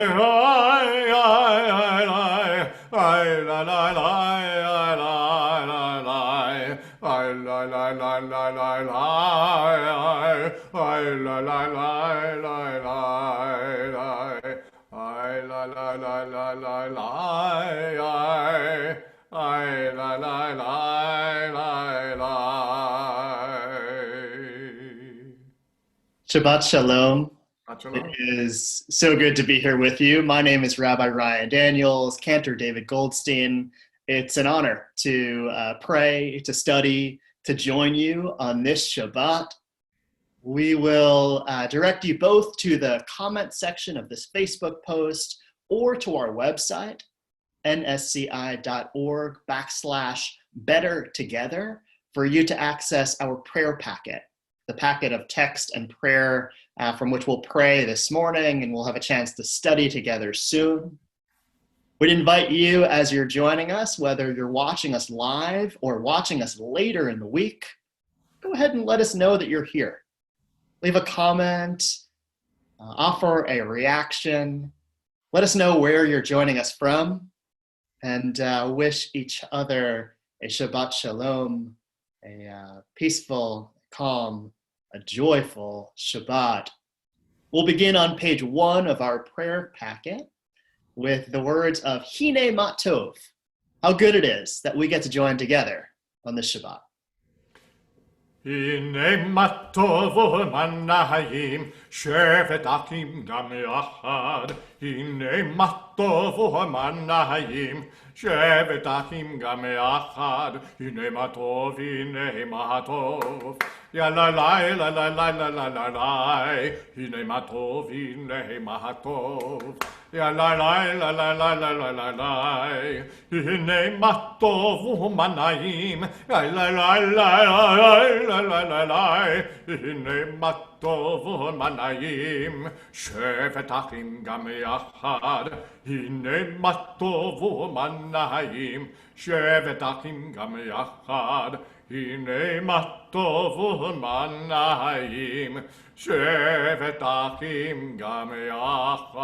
Shabbat Shalom. It Shalom. is so good to be here with you. My name is Rabbi Ryan Daniels, Cantor David Goldstein. It's an honor to pray, to study, to join you on this Shabbat. We will direct you both to the comment section of this Facebook post or to our website, nsci.org/bettertogether, for you to access our prayer packet, the packet of text and prayer from which we'll pray this morning, and we'll have a chance to study together soon. We'd invite you, as you're joining us, whether you're watching us live or watching us later in the week, go ahead and let us know that you're here. Leave a comment, offer a reaction, let us know where you're joining us from, and wish each other a Shabbat Shalom, a peaceful, calm, a joyful Shabbat. We'll begin on page 1 of our prayer packet with the words of Hine Matov. How good it is that we get to join together on this Shabbat. הנה מה טוב ומה נעים, שבת אחים גם יחד. הנה מה טוב ומה נעים, שבת אחים גם יחד. הנה מה טוב, הנה מה טוב. יא לה לה לה לה לה לה לה לה לה. הנה מה טוב, הנה מה טוב. יא לה לה לה לה לה לה לה לה לה. הנה מה טוב ומה נעים. יא לה לה לה לה לה לה לה. הנה מה טוב ומה נעים. שבת אחים גם יחד. הנה מה טוב ומה נעים. שבת אחים גם יחד. הנה מה טוב ומה נעים. שבת אחים גם יחד.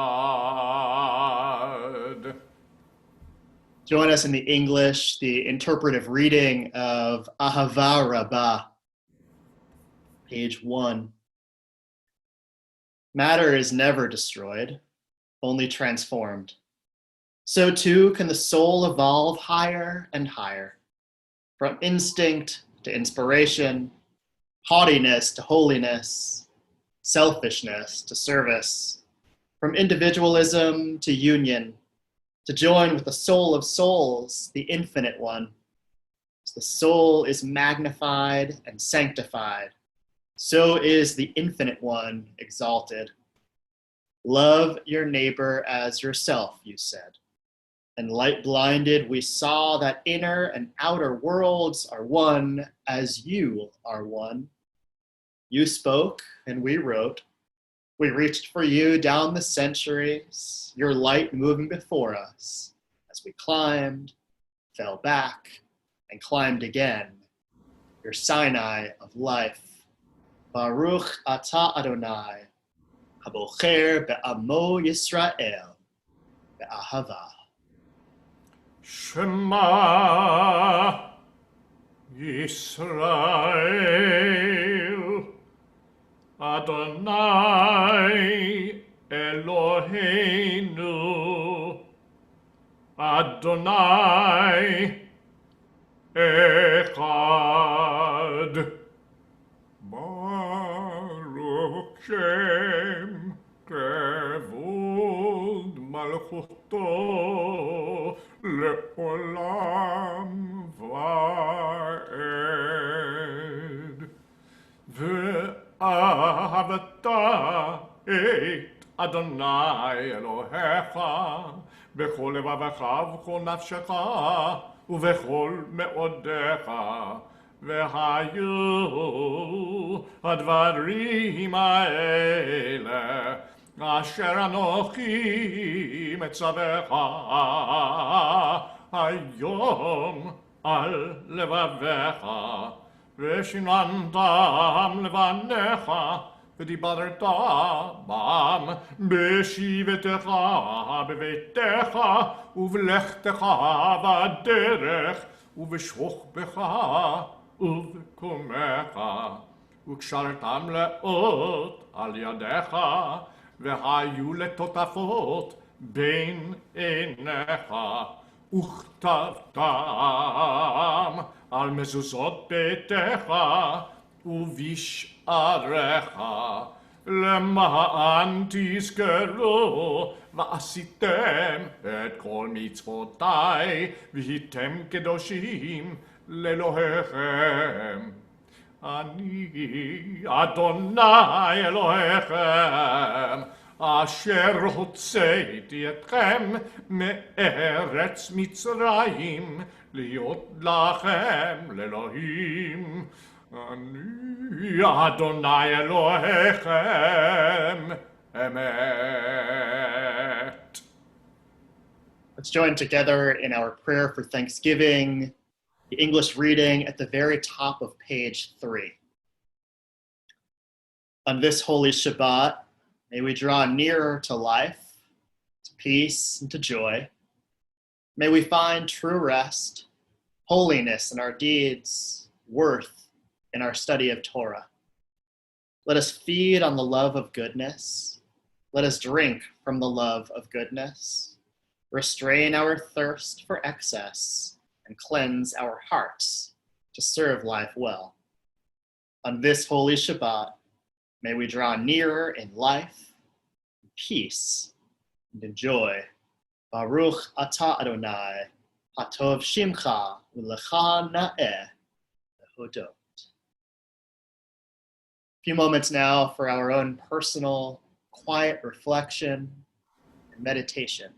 Join us in the English, the interpretive reading of Ahava Rabbah, page 1. Matter is never destroyed, only transformed. So too can the soul evolve higher and higher, from instinct to inspiration, haughtiness to holiness, selfishness to service, from individualism to union, to join with the soul of souls, the infinite one. As the soul is magnified and sanctified, so is the infinite one exalted. Love your neighbor as yourself, you said. And light-blinded, we saw that inner and outer worlds are one as you are one. You spoke and we wrote. We reached for you down the centuries, your light moving before us as we climbed, fell back, and climbed again. Your Sinai of life. Baruch Ata Adonai, Habocher be'amo Yisrael, be'ahava. Shema Yisrael, Adonai Eloheinu, Adonai Echad. Baruch Shem Kevod Malchuto Le'olam Va'ed. Ve'ahavata et Adonai Elohecha bechol levavecha v'chol nafshecha ובכל מאודיך, והיו הדברים האלה אשר אנוכי מצווך היום על לבביך, ושיננתם לבניך ודיברת בם בשבתך בביתך ובלכתך בדרך ובשוכבך ובקומך וקשרתם לאות על ידיך והיו לטוטפות בין עיניך וכתבתם על מזוזות ביתך ובשעריך למען תזכרו ועשיתם את כל מצוותיי והייתם קדושים לאלוהיכם. אני אדוני אלוהיכם אשר הוצאתי אתכם מארץ מצרים להיות לכם לאלוהים. אני אדוני אלוהיכם אמת. Let's join together in our prayer for Thanksgiving, the English reading at the very top of page 3. On this holy Shabbat, may we draw nearer to life, to peace, and to joy. May we find true rest, holiness in our deeds, worth in our study of Torah. Let us feed on the love of goodness. Let us drink from the love of goodness. Restrain our thirst for excess and cleanse our hearts to serve life well. On this holy Shabbat, may we draw nearer in life, in peace, and in joy. Baruch atah Adonai, hatov shimcha, u'lecha na'eh lehodot. A few moments now for our own personal, quiet reflection and meditation.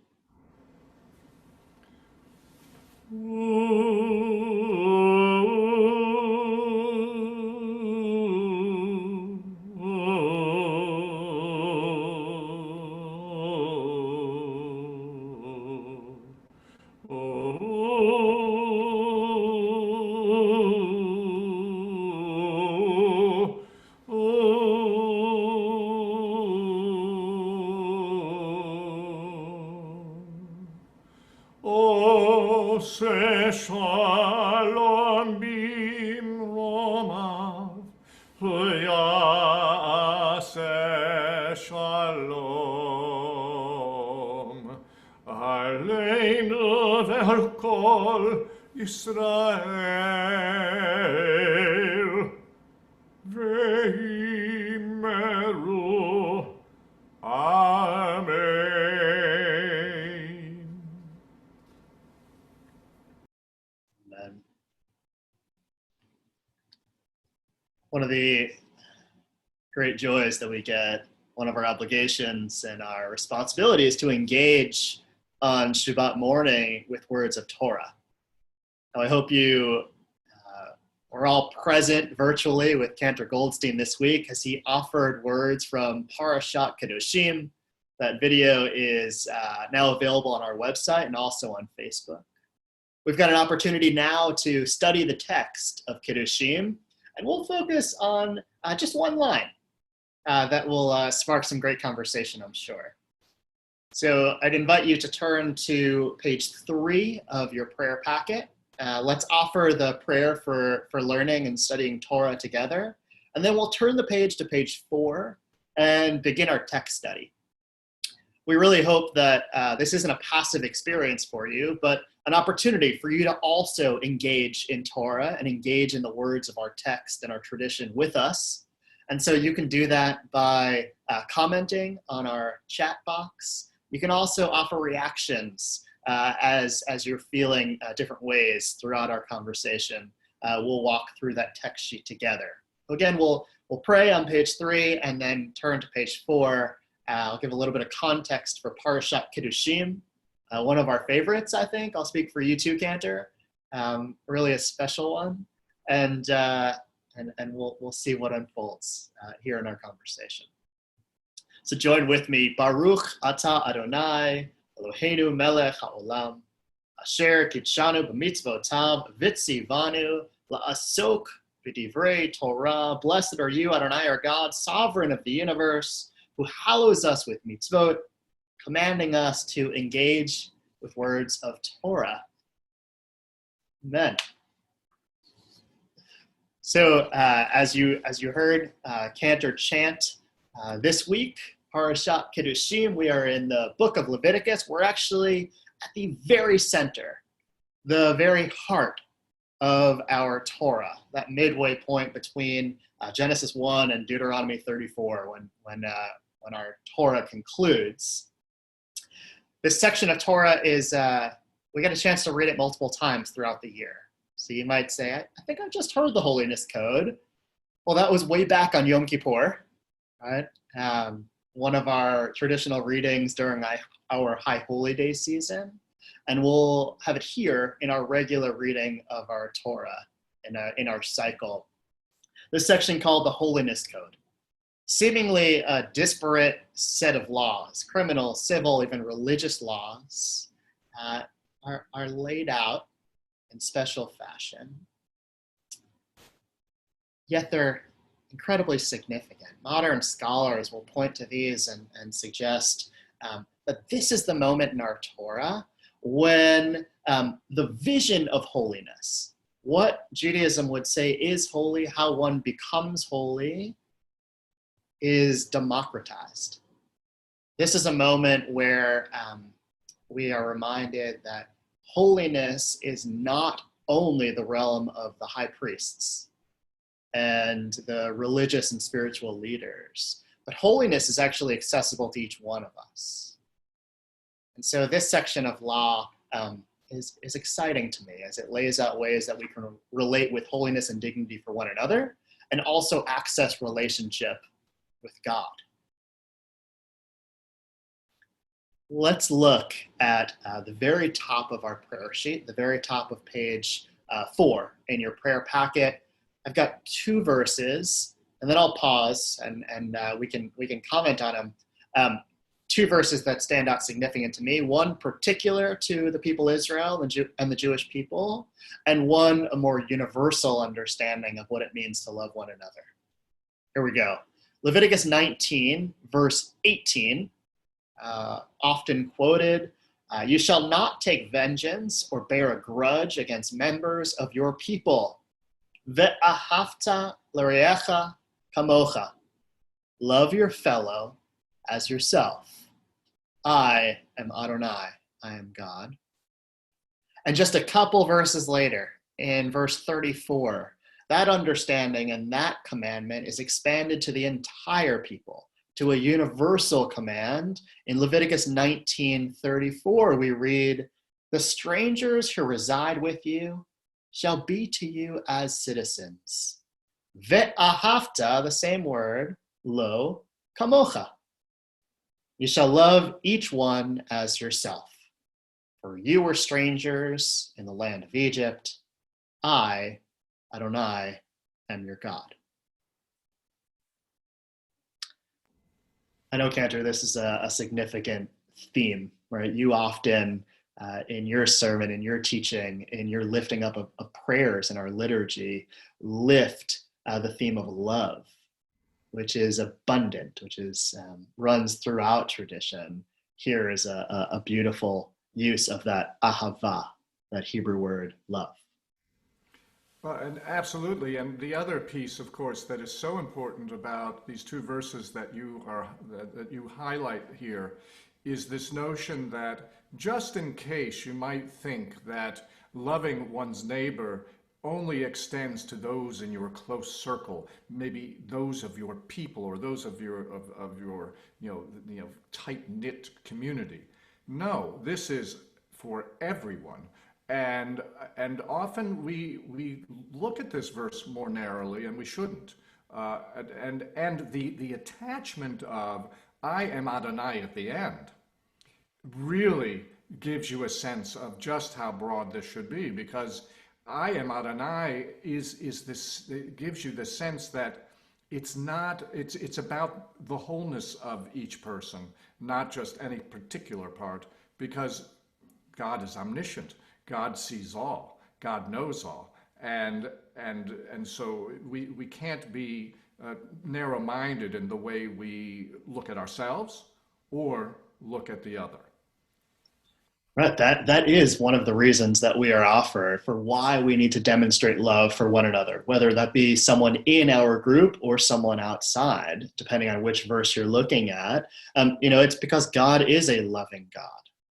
Shalom bimromav, v'yaseh shalom aleinu ve'al kol Yisrael, v'himeru Amen. One of the great joys that we get, one of our obligations and our responsibility is to engage on Shabbat morning with words of Torah. Now, I hope you were all present virtually with Cantor Goldstein this week as he offered words from Parashat Kedoshim. That video is now available on our website and also on Facebook. We've got an opportunity now to study the text of Kedoshim, and we'll focus on just one line that will spark some great conversation, I'm sure. So I'd invite you to turn to page 3 of your prayer packet. Let's offer the prayer for learning and studying Torah together. And then we'll turn the page to page 4 and begin our text study. We really hope that this isn't a passive experience for you, but an opportunity for you to also engage in Torah and engage in the words of our text and our tradition with us. And so you can do that by commenting on our chat box. You can also offer reactions as you're feeling different ways throughout our conversation. We'll walk through that text sheet together. Again, we'll pray on page 3 and then turn to page 4. I'll give a little bit of context for Parashat Kedoshim, one of our favorites, I think. I'll speak for you too, Cantor. Really a special one. And we'll see what unfolds here in our conversation. So join with me. Baruch atah Adonai, Eloheinu melech haolam, asher kitshanu b'mitzvotav v'tzivanu la'asok B'divrei Torah, blessed are you, Adonai, our God, sovereign of the universe, who hallows us with mitzvot, commanding us to engage with words of Torah. Amen. So as you heard Cantor chant this week, Parashat Kedushim, we are in the book of Leviticus. We're actually at the very center, the very heart of our Torah, that midway point between Genesis 1 and Deuteronomy 34, when our Torah concludes. This section of Torah is, we get a chance to read it multiple times throughout the year. So you might say, I think I've just heard the Holiness Code. Well, that was way back on Yom Kippur, right? One of our traditional readings during our High Holy Day season. And we'll have it here in our regular reading of our Torah in our cycle. This section called the Holiness Code. Seemingly a disparate set of laws, criminal, civil, even religious laws, are laid out in special fashion. Yet they're incredibly significant. Modern scholars will point to these and suggest that this is the moment in our Torah when the vision of holiness, what Judaism would say is holy, how one becomes holy, is democratized. This is a moment where we are reminded that holiness is not only the realm of the high priests and the religious and spiritual leaders, but holiness is actually accessible to each one of us. And so this section of law is exciting to me as it lays out ways that we can relate with holiness and dignity for one another and also access relationship with God. Let's look at the very top of our prayer sheet, the very top of page 4 in your prayer packet. I've got 2 verses, and then I'll pause and we can comment on them. 2 verses that stand out significant to me, one particular to the people of Israel and the Jewish people, and one a more universal understanding of what it means to love one another. Here we go. Leviticus 19, verse 18, often quoted, you shall not take vengeance or bear a grudge against members of your people. Ve'ahavta l'reacha kamocha. Love your fellow as yourself. I am Adonai, I am God. And just a couple verses later, in verse 34, that understanding and that commandment is expanded to the entire people, to a universal command. In Leviticus 19:34, we read, the strangers who reside with you shall be to you as citizens. Ve'ahavta, the same word, lo, kamocha. You shall love each one as yourself. For you were strangers in the land of Egypt. I, Adonai, am your God. I know, Cantor, this is a significant theme, right? You often, in your sermon, in your teaching, in your lifting up of prayers in our liturgy, lift the theme of love, which is abundant, which is runs throughout tradition. Here is a beautiful use of that ahava, that Hebrew word love. Well, and absolutely, and the other piece, of course, that is so important about these 2 verses that you highlight here is this notion that just in case you might think that loving one's neighbor only extends to those in your close circle, maybe those of your people or those of your tight-knit community. No, this is for everyone. And often we look at this verse more narrowly, and we shouldn't. And the attachment of I am Adonai at the end really gives you a sense of just how broad this should be, because I am Adonai is this, it gives you the sense that it's about the wholeness of each person, not just any particular part, because God is omniscient. God sees all. God knows all. And so we can't be narrow-minded in the way we look at ourselves or look at the other. Right. That is one of the reasons that we are offered for why we need to demonstrate love for one another, whether that be someone in our group or someone outside, depending on which verse you're looking at. It's because God is a loving God.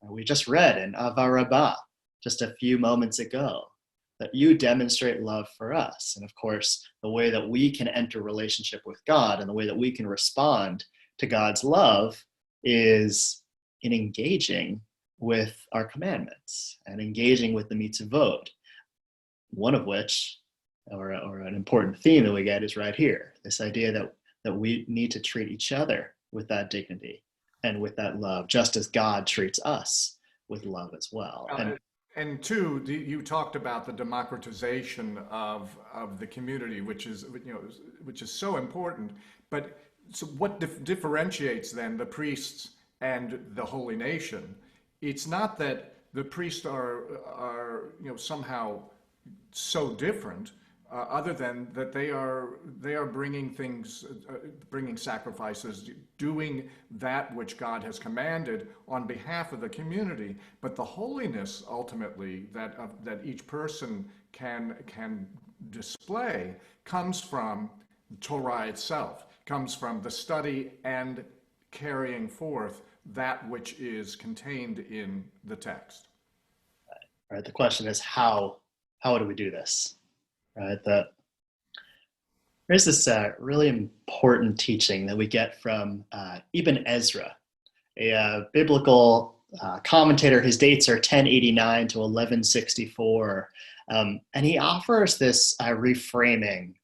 We just read in Ava Rabbah just a few moments ago that you demonstrate love for us. And of course, the way that we can enter relationship with God and the way that we can respond to God's love is in engaging with our commandments and engaging with the mitzvot, one of which, or an important theme that we get is right here, this idea that we need to treat each other with that dignity and with that love, just as God treats us with love as well. And two, you talked about the democratization of the community, which is so important. But so what differentiates then the priests and the holy nation? It's not that the priests are somehow so different, other than that they are bringing bringing sacrifices, doing that which God has commanded on behalf of the community. But the holiness ultimately that each person can display comes from Torah itself, comes from the study and carrying forth that which is contained in the text. Right. The question is how do we do this? Right. There's this really important teaching that we get from Ibn Ezra, a biblical commentator. His dates are 1089 to 1164, and he offers this reframing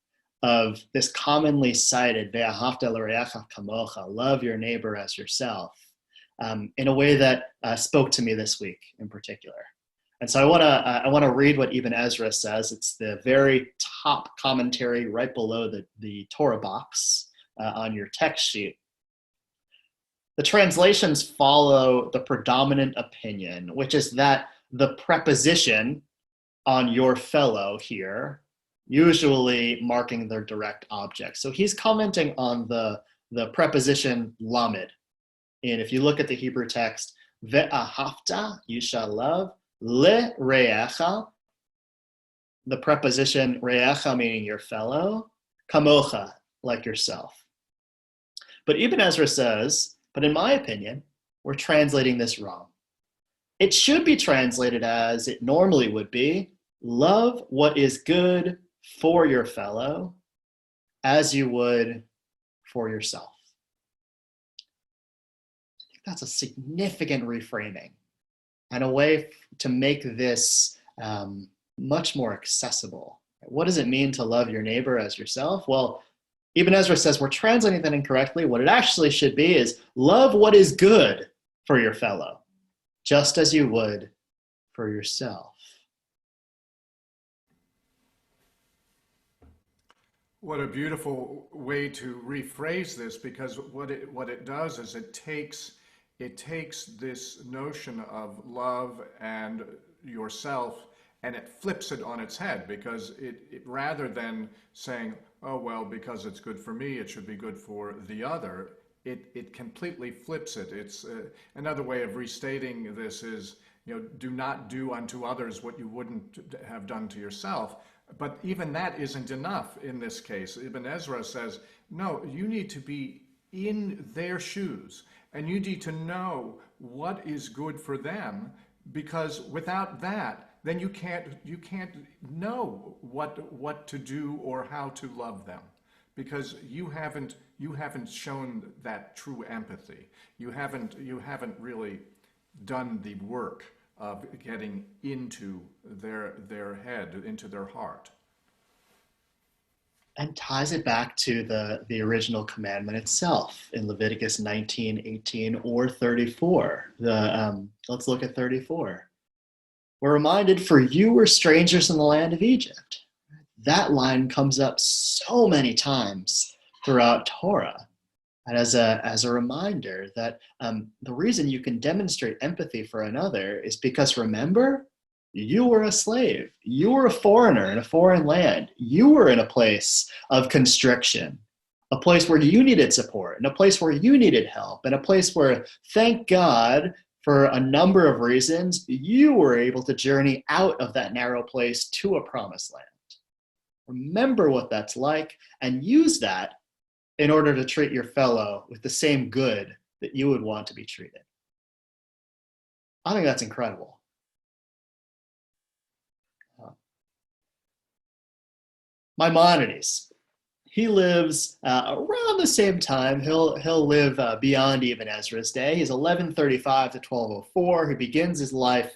of this commonly cited "Ve'ahavta l'reacha kamocha," love your neighbor as yourself, in a way that spoke to me this week in particular. And so I want to read what Ibn Ezra says. It's the very top commentary right below the Torah box on your text sheet. The translations follow the predominant opinion, which is that the preposition on your fellow here, usually marking their direct object. So he's commenting on the preposition lamed. And if you look at the Hebrew text, ve'ahavta, you shall love, le re'echa, the preposition re'echa meaning your fellow, kamocha, like yourself. But Ibn Ezra says, but in my opinion, we're translating this wrong. It should be translated as it normally would be, love what is good for your fellow as you would for yourself. I think that's a significant reframing and a way to make this much more accessible. What does it mean to love your neighbor as yourself? Well, Ibn Ezra says we're translating that incorrectly. What it actually should be is love what is good for your fellow, just as you would for yourself. What a beautiful way to rephrase this, because what it does is it takes this notion of love and yourself and it flips it on its head, because it rather than saying, oh well, because it's good for me, it should be good for the other, it completely flips it. It's another way of restating this is, do not do unto others what you wouldn't have done to yourself. But even that isn't enough in this case. Ibn Ezra says, no, you need to be in their shoes and you need to know what is good for them, because without that, then you can't know what to do or how to love them, because you haven't shown that true empathy. You haven't really done the work of getting into their head, into their heart. And ties it back to the original commandment itself in Leviticus 19:18 or 34. Let's look at 34. We're reminded, for you were strangers in the land of Egypt. That line comes up so many times throughout Torah. And as a reminder that the reason you can demonstrate empathy for another is because, remember, You were a slave. You were a foreigner in a foreign land. You were in a place of constriction, a place where you needed support, and a place where you needed help, and a place where, thank God, for a number of reasons, you were able to journey out of that narrow place to a promised land. Remember what that's like and use that in order to treat your fellow with the same good that you would want to be treated. I think that's incredible. Maimonides, he lives around the same time. He'll live beyond even Ezra's day. He's 1135 to 1204. He begins his life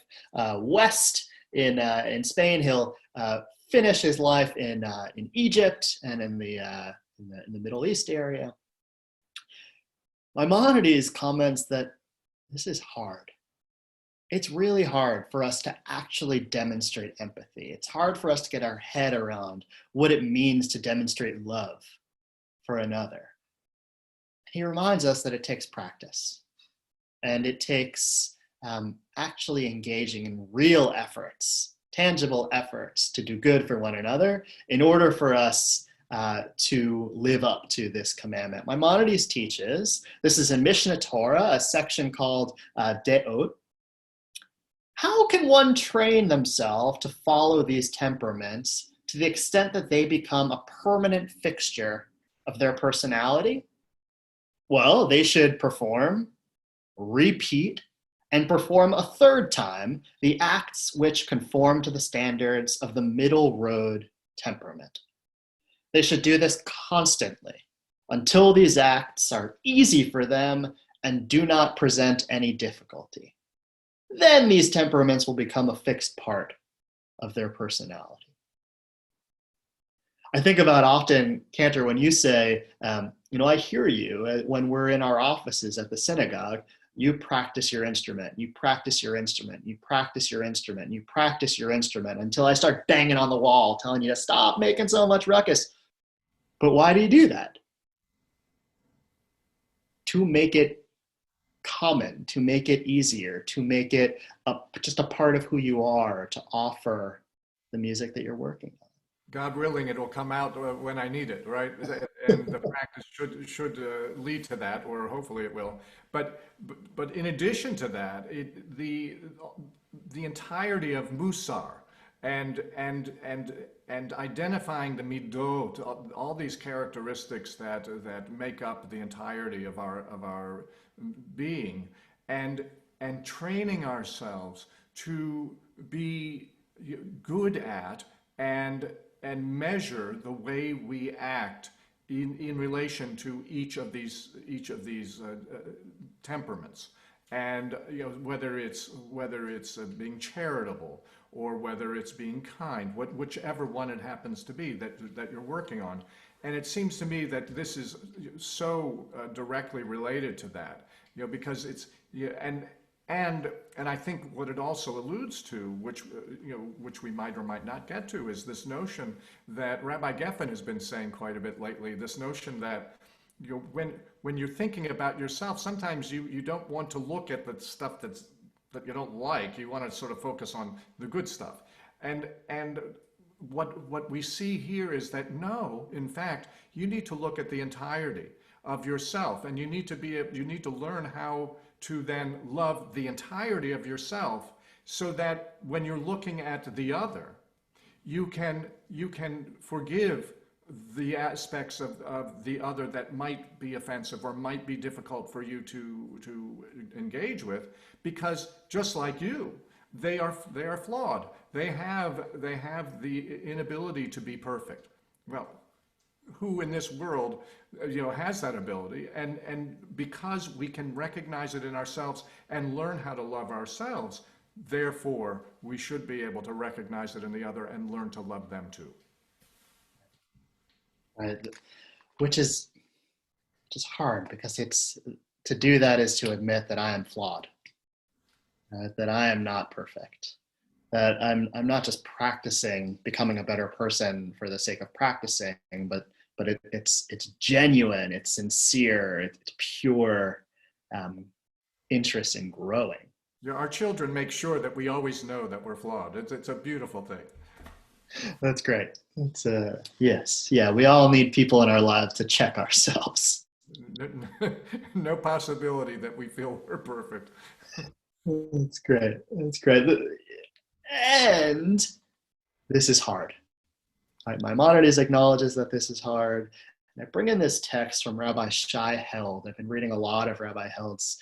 west in Spain. He'll finish his life in Egypt and in the Middle East area. Maimonides comments that this is hard. It's really hard for us to actually demonstrate empathy. It's hard for us to get our head around what it means to demonstrate love for another. He reminds us that it takes practice, and it takes actually engaging in real efforts, tangible efforts to do good for one another in order for us to live up to this commandment. Maimonides teaches, this is in Mishnah Torah, a section called De'ot. How can one train themselves to follow these temperaments to the extent that they become a permanent fixture of their personality? Well, they should perform, repeat, and perform a third time the acts which conform to the standards of the middle road temperament. They should do this constantly until these acts are easy for them and do not present any difficulty. Then these temperaments will become a fixed part of their personality. I think about often, Cantor, when you say, I hear you when we're in our offices at the synagogue, you practice your instrument, you practice your instrument, you practice your instrument, you practice your instrument until I start banging on the wall telling you to stop making so much ruckus. But why do you do that? To make it common, to make it easier, to make it just a part of who you are, to offer the music that you're working on. God willing, it will come out when I need it, right? And the practice should lead to that, or hopefully it will. But in addition to that, the entirety of Musar and identifying the midot, all these characteristics that make up the entirety of our being, and training ourselves to be good at and measure the way we act in relation to each of these temperaments, and whether it's being charitable or whether it's being kind, whichever one it happens to be that you're working on. And it seems to me that this is so directly related to that, because it's and I think what it also alludes to, which we might or might not get to, is this notion that Rabbi Geffen has been saying quite a bit lately. This notion that when you're thinking about yourself, sometimes you don't want to look at the stuff that you don't like. You want to sort of focus on the good stuff, and what we see here is that no, in fact, you need to look at the entirety of yourself, and you need to learn how to then love the entirety of yourself, so that when you're looking at the other, you can forgive the aspects of the other that might be offensive or might be difficult for you to engage with, because just like you, they are flawed. They have the inability to be perfect. Well, who in this world has that ability? And because we can recognize it in ourselves and learn how to love ourselves, therefore we should be able to recognize it in the other and learn to love them too. Right, which is hard, because to do that is to admit that I am flawed, that I am not perfect, that I'm not just practicing becoming a better person for the sake of practicing, but it's genuine, it's sincere, it's pure interest in growing. Yeah, our children make sure that we always know that we're flawed. It's a beautiful thing. That's great. It's yes, yeah. We all need people in our lives to check ourselves. No possibility that we feel we're perfect. That's great. That's great. And this is hard. Right? Maimonides acknowledges that this is hard. And I bring in this text from Rabbi Shai Held. I've been reading a lot of Rabbi Held's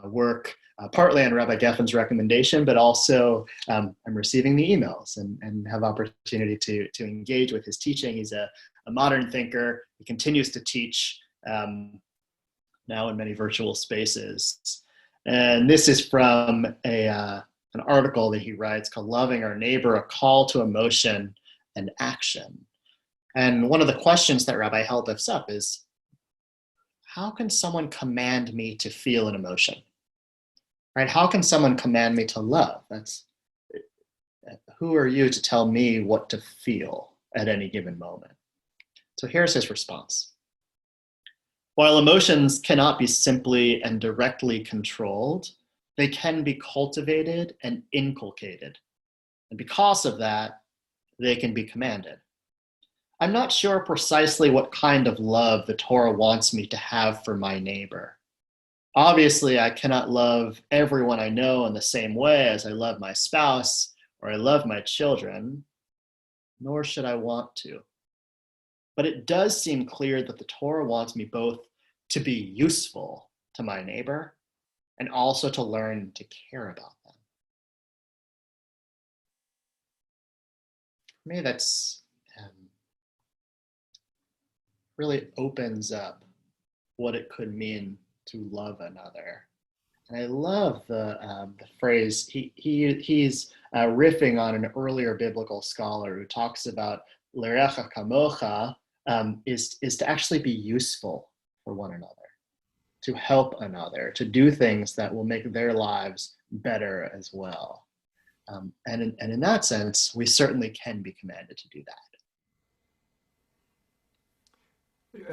work, partly on Rabbi Geffen's recommendation, but also I'm receiving the emails and have opportunity to engage with his teaching. He's a modern thinker. He continues to teach now in many virtual spaces. And this is from an article that he writes called Loving Our Neighbor, A Call to Emotion and Action. And one of the questions that Rabbi Held lifts up is, how can someone command me to feel an emotion? Right? How can someone command me to love? Who are you to tell me what to feel at any given moment? So here's his response. While emotions cannot be simply and directly controlled, they can be cultivated and inculcated. And because of that, they can be commanded. I'm not sure precisely what kind of love the Torah wants me to have for my neighbor. Obviously, I cannot love everyone I know in the same way as I love my spouse or I love my children, nor should I want to. But it does seem clear that the Torah wants me both to be useful to my neighbor and also to learn to care about them. For me, that's really opens up what it could mean to love another. And I love the phrase, he's riffing on an earlier biblical scholar who talks about l'recha kamocha, is to actually be useful for one another, to help another, to do things that will make their lives better as well. And in that sense, we certainly can be commanded to do that.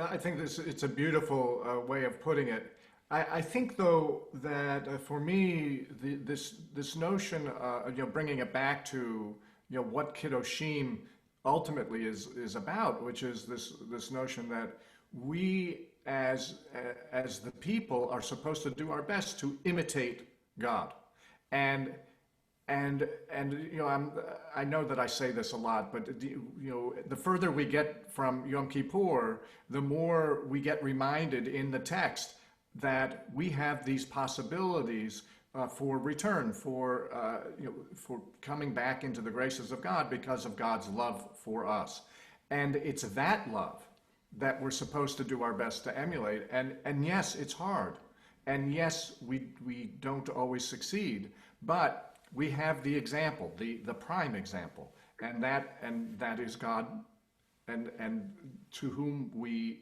I think it's a beautiful way of putting it. I think, though, that for me, this notion, bringing it back to what Kiddushim ultimately is about, which is this notion that we as the people are supposed to do our best to imitate God, and I know that I say this a lot, but the further we get from Yom Kippur, the more we get reminded in the text that we have these possibilities for return, for coming back into the graces of God because of God's love for us, and it's that love that we're supposed to do our best to emulate. And yes, it's hard, and yes, we don't always succeed, but we have the example, the prime example, and that is God, and to whom we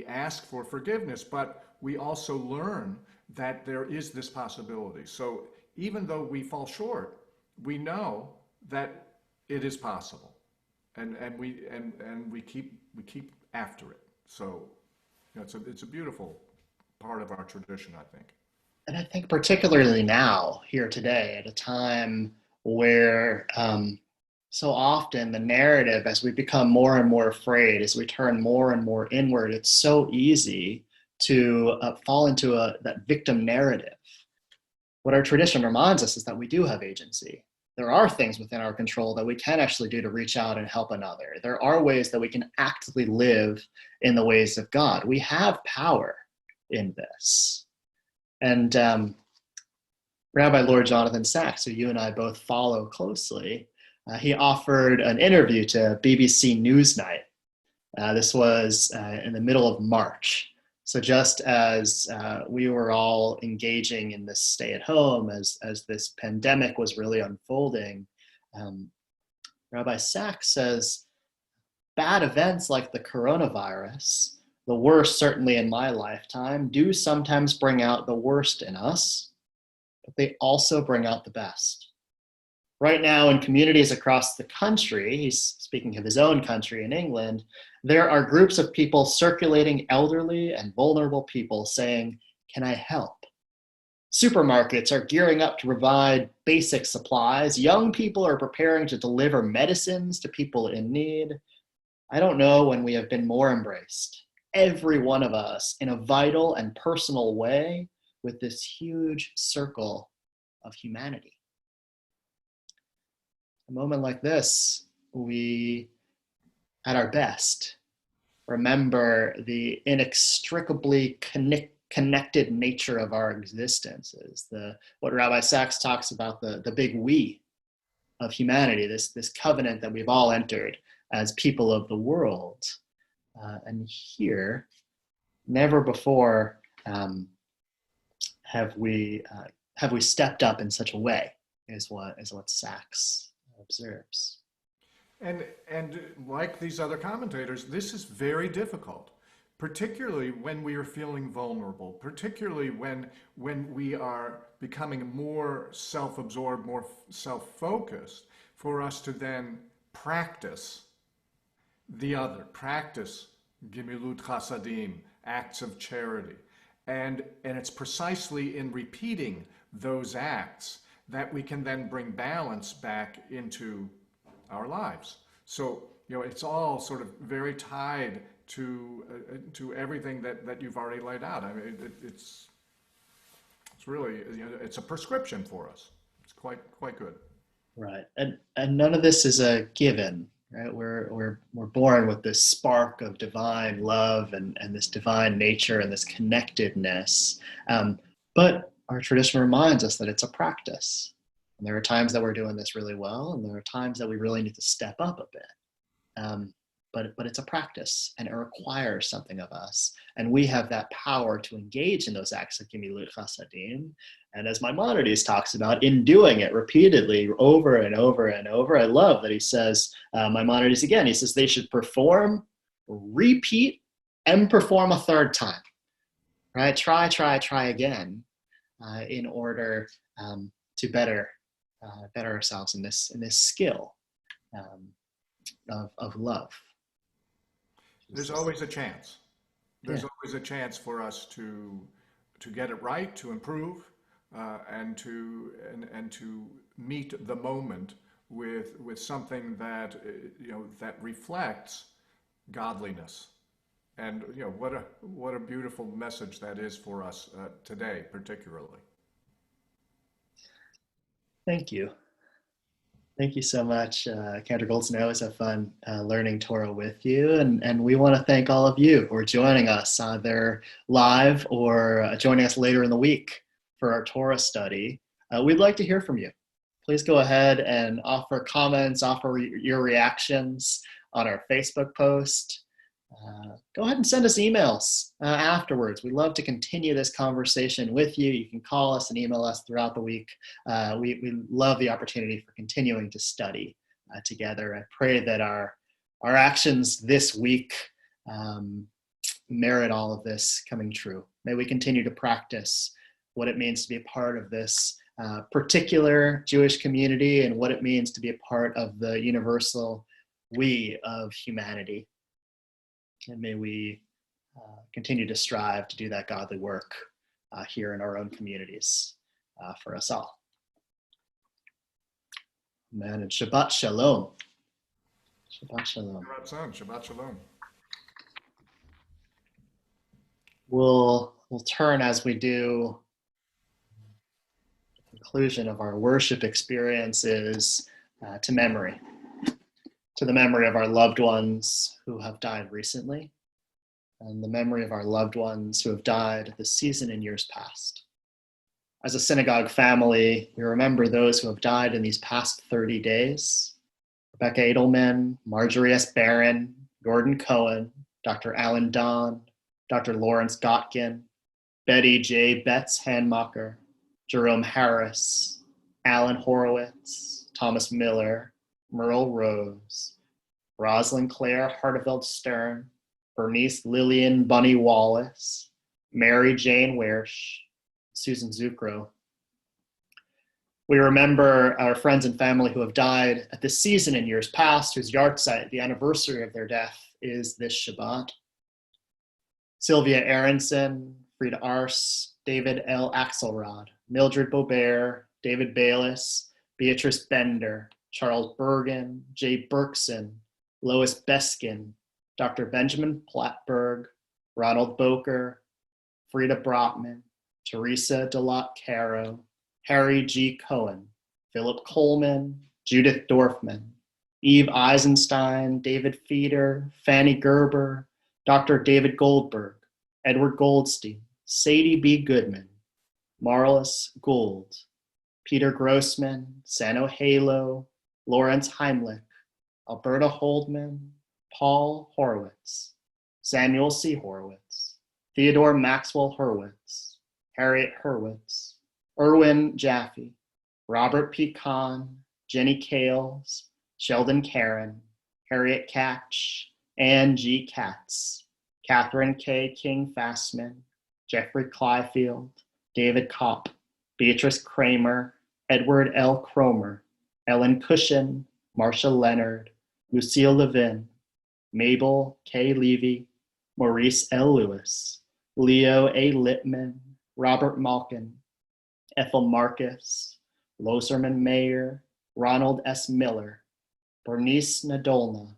ask for forgiveness, but we also learn that there is this possibility. So even though we fall short, we know that it is possible, and we keep after it. So it's a beautiful part of our tradition, I think. And I think particularly now, here today, at a time where so often the narrative, as we become more and more afraid, as we turn more and more inward, it's so easy to fall into that victim narrative. What our tradition reminds us is that we do have agency. There are things within our control that we can actually do to reach out and help another. There are ways that we can actively live in the ways of God. We have power in this. And Rabbi Lord Jonathan Sachs, who you and I both follow closely, he offered an interview to BBC Newsnight. This was in the middle of March. So just as we were all engaging in this stay at home, as this pandemic was really unfolding, Rabbi Sachs says, bad events like the coronavirus, the worst certainly in my lifetime, do sometimes bring out the worst in us, but they also bring out the best. Right now in communities across the country, he's speaking of his own country in England, there are groups of people circulating elderly and vulnerable people saying, can I help? Supermarkets are gearing up to provide basic supplies. Young people are preparing to deliver medicines to people in need. I don't know when we have been more embraced, every one of us, in a vital and personal way with this huge circle of humanity. A moment like this, we, at our best, remember the inextricably connected nature of our existences. What Rabbi Sachs talks about, the big we of humanity, this covenant that we've all entered as people of the world. And here, never before have we stepped up in such a way, is what Sachs observes. And like these other commentators, this is very difficult, particularly when we are feeling vulnerable, particularly when we are becoming more self-absorbed, more self-focused, for us to then practice the other, practice gimilut chasadim, acts of charity. And it's precisely in repeating those acts that we can then bring balance back into our lives. So, it's all sort of very tied to everything that you've already laid out. I mean, it's really, it's a prescription for us. It's quite good. Right, and none of this is a given, right? We're born with this spark of divine love and this divine nature and this connectedness. But our tradition reminds us that it's a practice. And there are times that we're doing this really well, and there are times that we really need to step up a bit. But it's a practice, and it requires something of us. And we have that power to engage in those acts of gimilut chasadim. And as Maimonides talks about, in doing it repeatedly over and over and over, I love that he says, Maimonides again, he says they should perform, repeat, and perform a third time. Right? Try again in order to better ourselves in this skill of love. There's always a chance. There's always a chance for us to get it right, to improve, and to meet the moment with something that that reflects godliness. And what a beautiful message that is for us today, particularly. Thank you. Thank you so much, Cantor Goldson. I always have fun learning Torah with you. And we want to thank all of you who are joining us either live or joining us later in the week for our Torah study. We'd like to hear from you. Please go ahead and offer comments, offer your reactions on our Facebook post. Go ahead and send us emails afterwards. We'd love to continue this conversation with you. You can call us and email us throughout the week. We love the opportunity for continuing to study together. I pray that our actions this week merit all of this coming true. May we continue to practice what it means to be a part of this particular Jewish community and what it means to be a part of the universal we of humanity. And may we continue to strive to do that godly work here in our own communities for us all. Amen. And Shabbat Shalom. Shabbat Shalom. Shabbat Shalom. We'll turn, as we do, the conclusion of our worship experiences to memory. To the memory of our loved ones who have died recently, and the memory of our loved ones who have died this season and years past. As a synagogue family, we remember those who have died in these past 30 days. Rebecca Edelman, Marjorie S. Barron, Gordon Cohen, Dr. Alan Don, Dr. Lawrence Gotkin, Betty J. Betts Hanmacher, Jerome Harris, Alan Horowitz, Thomas Miller, Merle Rose, Rosalind Claire Harteveld Stern, Bernice Lillian Bunny Wallace, Mary Jane Wersch, Susan Zucro. We remember our friends and family who have died at this season in years past, whose yahrzeit, the anniversary of their death, is this Shabbat. Sylvia Aronson, Frida Ars, David L. Axelrod, Mildred Boebert, David Bayless, Beatrice Bender, Charles Bergen, Jay Berkson, Lois Beskin, Dr. Benjamin Plattberg, Ronald Boker, Frida Brotman, Teresa DeLotte Caro, Harry G. Cohen, Philip Coleman, Judith Dorfman, Eve Eisenstein, David Feeder, Fanny Gerber, Dr. David Goldberg, Edward Goldstein, Sadie B. Goodman, Marlis Gould, Peter Grossman, Sano Halo, Lawrence Heimlich, Alberta Holdman, Paul Horowitz, Samuel C. Horowitz, Theodore Maxwell Hurwitz, Harriet Hurwitz, Erwin Jaffe, Robert P. Kahn, Jenny Kales, Sheldon Karen, Harriet Catch, Ann G. Katz, Catherine K. King Fassman, Jeffrey Clyfield, David Kopp, Beatrice Kramer, Edward L. Cromer, Ellen Cushion, Marcia Leonard, Lucille Levin, Mabel K. Levy, Maurice L. Lewis, Leo A. Littman, Robert Malkin, Ethel Marcus, Loserman Mayer, Ronald S. Miller, Bernice Nadolna,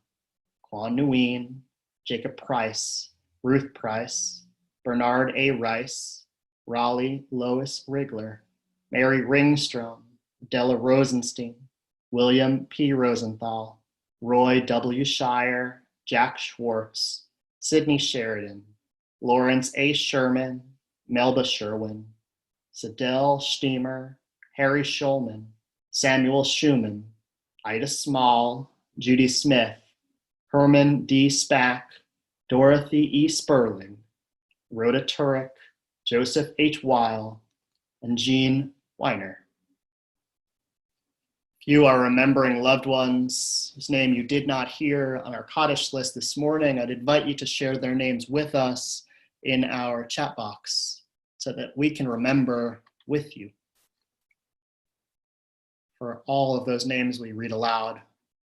Quan Nguyen, Jacob Price, Ruth Price, Bernard A. Rice, Raleigh Lois Rigler, Mary Ringstrom, Della Rosenstein, William P. Rosenthal, Roy W. Shire, Jack Schwartz, Sidney Sheridan, Lawrence A. Sherman, Melba Sherwin, Sidel Steamer, Harry Schulman, Samuel Schumann, Ida Small, Judy Smith, Herman D. Spack, Dorothy E. Sperling, Rhoda Turek, Joseph H. Weil, and Jean Weiner. If you are remembering loved ones whose name you did not hear on our Kaddish list this morning, I'd invite you to share their names with us in our chat box so that we can remember with you. For all of those names we read aloud,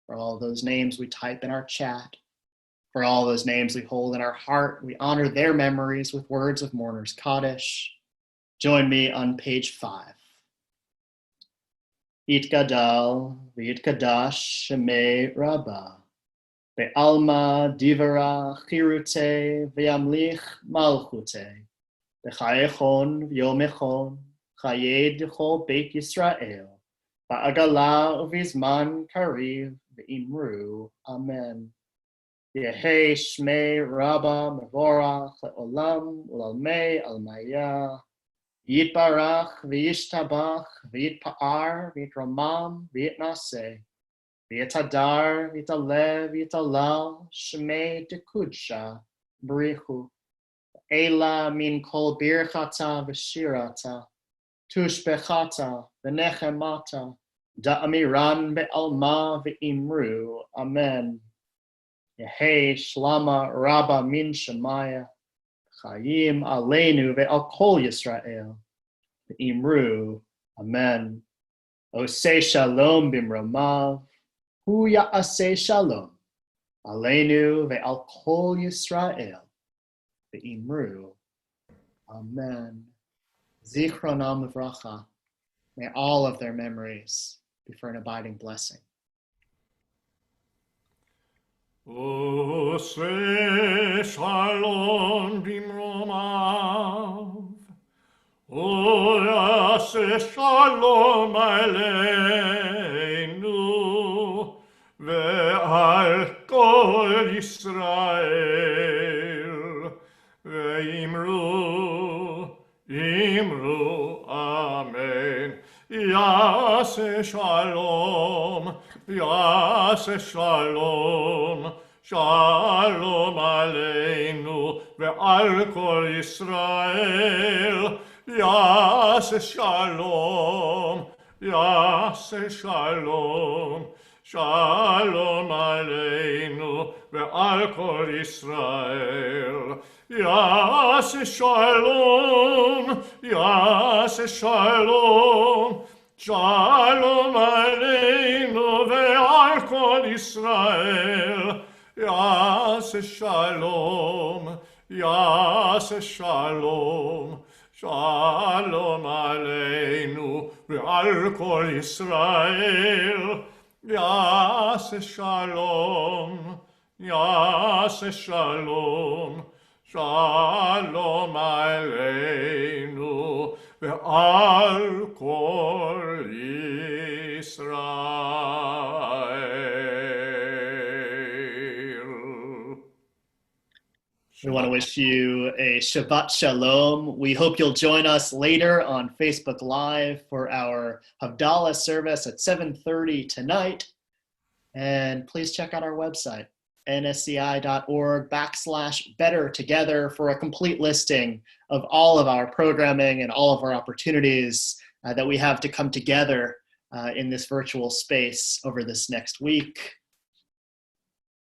for all of those names we type in our chat, for all those names we hold in our heart, we honor their memories with words of Mourner's Kaddish. Join me on page 5. Yitgadal v'yitkadash shemei Rabbah, be'alma divara chirute v'yamlich malchute, b'chayechon v'yomechon, chayed chol beit Yisrael, ba'agala uvizman kariv v'imru, amen. Yehi shmei Rabbah mevorach le'olam u'lalmei almaya, Yitbarach v'yishtabach v'yitpa'ar v'yitramam v'yitnaseh v'yitadar v'yitalev v'yitalal shmei tekudsha b'richu Ela min kol birchata v'shirata tushbechata v'nechemata da'amiran be'alma v'imru, amen. Yehi shlama rabba min shemaya Chayim aleinu ve'al kol Yisrael, ve'imru, amen. Oseh shalom bimromav, hu ya'aseh shalom, aleinu ve'al kol Yisrael, ve'imru, amen. Zichronam livracha, may all of their memories be for an abiding blessing. Oseh shalom bimromav, Oseh shalom aleinu, ve'al kol Yisrael, ve'imru, imru, amen. Yaseh shalom, Yaseh shalom, shalom aleinu ve'al kol Yisrael. Yaseh shalom, Yaseh shalom, shalom aleinu ve'al kol Yisrael. Yaseh shalom, Yaseh shalom, shalom aleinu ve'al kol Yisrael. Yaseh shalom, Yaseh shalom, Shalom aleinu ve'al kol Yisrael. Yaseh shalom, Yaseh shalom. Shalom aleinu ve'al kol Yisrael. We want to wish you a Shabbat Shalom. We hope you'll join us later on Facebook Live for our Havdalah service at 7:30 tonight. And please check out our website, nsci.org/better together, for a complete listing of all of our programming and all of our opportunities that we have to come together in this virtual space over this next week.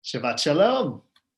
Shabbat Shalom.